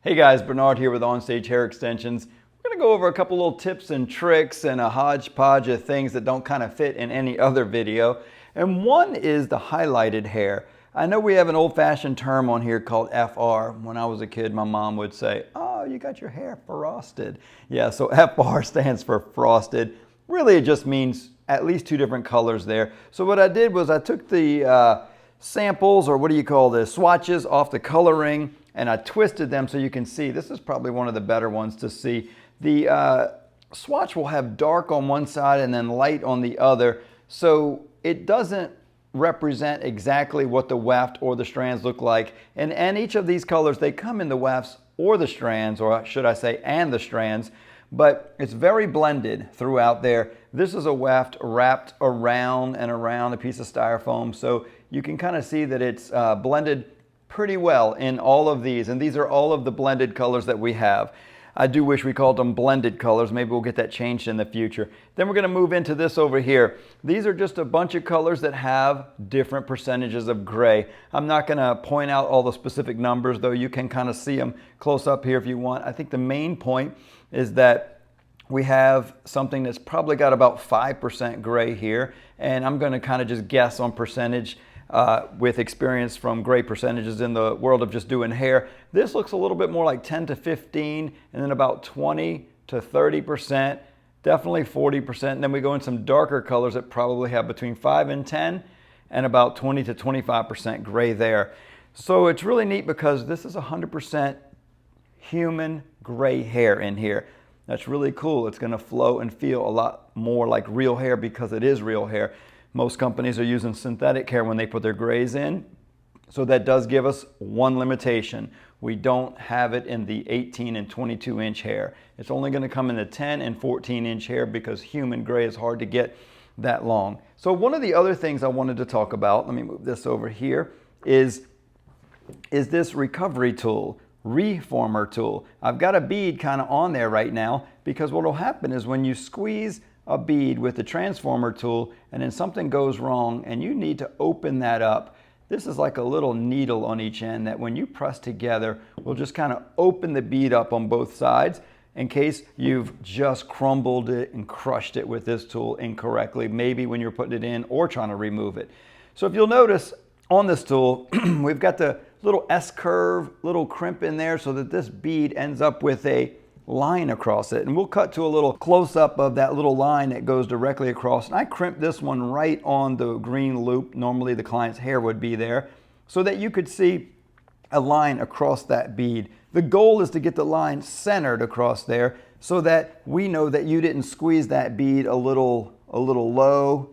Hey guys, Bernard here with Onstage Hair Extensions. We're going to go over a couple little tips and tricks and a hodgepodge of things that don't kind of fit in any other video. And one is the highlighted hair. I know we have an old-fashioned term on here called FR. When I was a kid, my mom would say, "Oh, you got your hair frosted." Yeah, so FR stands for frosted. Really, it just means at least two different colors there. So what I did was I took the samples, or what do you call this, swatches off the coloring, and I twisted them so you can see. This is probably one of the better ones to see. The swatch will have dark on one side and then light on the other, so it doesn't represent exactly what the weft or the strands look like. And each of these colors, they come in the wefts or the strands, or should I say, and the strands, but it's very blended throughout there. This is a weft wrapped around and around a piece of styrofoam, so you can kind of see that it's blended pretty well in all of these, and these are all of the blended colors that we have. I do wish we called them blended colors. Maybe we'll get that changed in the future. Then we're going to move into this over here. These are just a bunch of colors that have different percentages of gray. I'm not going to point out all the specific numbers, though you can kind of see them close up here if you want. I think the main point is that we have something that's probably got about 5% gray here, and I'm going to kind of just guess on percentage with experience from gray percentages in the world of just doing hair. This looks a little bit more like 10 to 15, and then about 20 to 30%, definitely 40%. And then we go in some darker colors that probably have between 5 and 10, and about 20 to 25% gray there. So it's really neat because this is 100% human gray hair in here. That's really cool. It's going to flow and feel a lot more like real hair because it is real hair. Most companies are using synthetic hair when they put their grays in. So that does give us one limitation. We don't have it in the 18 and 22 inch hair. It's only going to come in the 10 and 14 inch hair because human gray is hard to get that long. So one of the other things I wanted to talk about, let me move this over here, is this recovery tool, reformer tool. I've got a bead kind of on there right now because what will happen is when you squeeze a bead with the transformer tool and then something goes wrong and you need to open that up, this is like a little needle on each end that when you press together will just kind of open the bead up on both sides in case you've just crumbled it and crushed it with this tool incorrectly, maybe when you're putting it in or trying to remove it. So if you'll notice on this tool, we've got the little S-curve, little crimp in there so that this bead ends up with a line across it. And we'll cut to a little close-up of that little line that goes directly across. And I crimped this one right on the green loop. Normally the client's hair would be there so that you could see a line across that bead. The goal is to get the line centered across there so that we know that you didn't squeeze that bead a little low,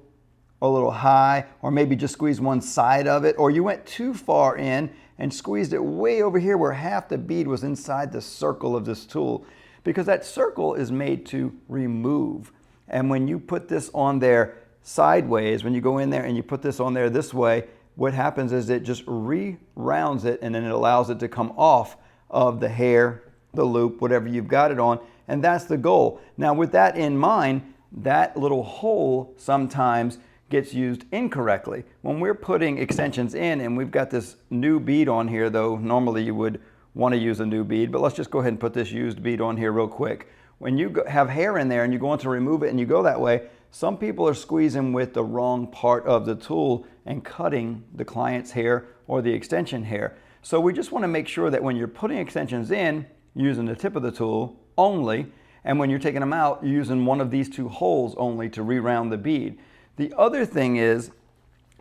a little high, or maybe just squeeze one side of it, or you went too far in and squeezed it way over here where half the bead was inside the circle of this tool, because that circle is made to remove. And when you put this on there sideways, when you go in there and you put this on there this way, what happens is it just re-rounds it and then it allows it to come off of the hair, the loop, whatever you've got it on, and that's the goal. Now with that in mind, that little hole sometimes gets used incorrectly. When we're putting extensions in and we've got this new bead on here, though normally you would want to use a new bead, but let's just go ahead and put this used bead on here real quick. When you have hair in there and you go on to remove it and you go that way, some people are squeezing with the wrong part of the tool and cutting the client's hair or the extension hair. So we just want to make sure that when you're putting extensions in, using the tip of the tool only, and when you're taking them out, you're using one of these two holes only to re-round the bead. The other thing is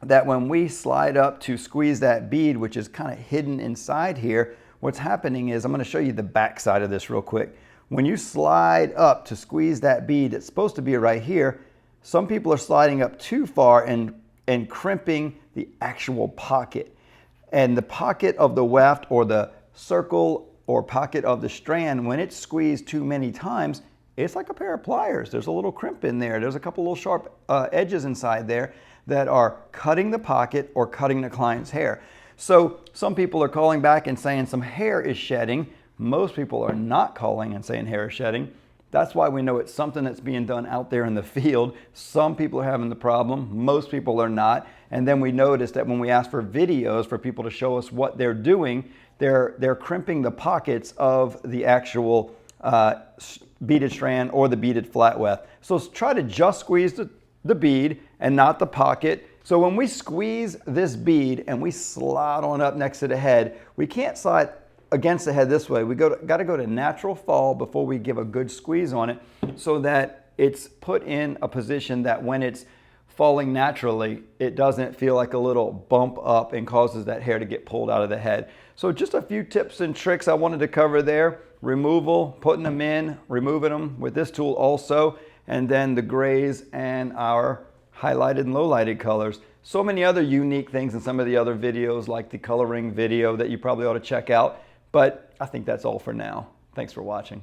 that when we slide up to squeeze that bead, which is kind of hidden inside here, what's happening is, I'm going to show you the back side of this real quick. When you slide up to squeeze that bead, it's supposed to be right here. Some people are sliding up too far and crimping the actual pocket. And the pocket of the weft or the circle or pocket of the strand, when it's squeezed too many times, it's like a pair of pliers. There's a little crimp in there. There's a couple little sharp edges inside there that are cutting the pocket or cutting the client's hair. So some people are calling back and saying some hair is shedding. Most people are not calling and saying hair is shedding. That's why we know it's something that's being done out there in the field. Some people are having the problem, most people are not. And then we notice that when we ask for videos for people to show us what they're doing, they're crimping the pockets of the actual beaded strand or the beaded flat weft. So try to just squeeze the bead and not the pocket. So when we squeeze this bead and we slide on up next to the head, we can't slide against the head this way. We got to go to natural fall before we give a good squeeze on it, so that it's put in a position that when it's falling naturally, it doesn't feel like a little bump up and causes that hair to get pulled out of the head. So just a few tips and tricks I wanted to cover there. Removal, putting them in, removing them with this tool also, and then the grays and our highlighted and low-lighted colors. So many other unique things in some of the other videos, like the coloring video that you probably ought to check out. But I think that's all for now. Thanks for watching.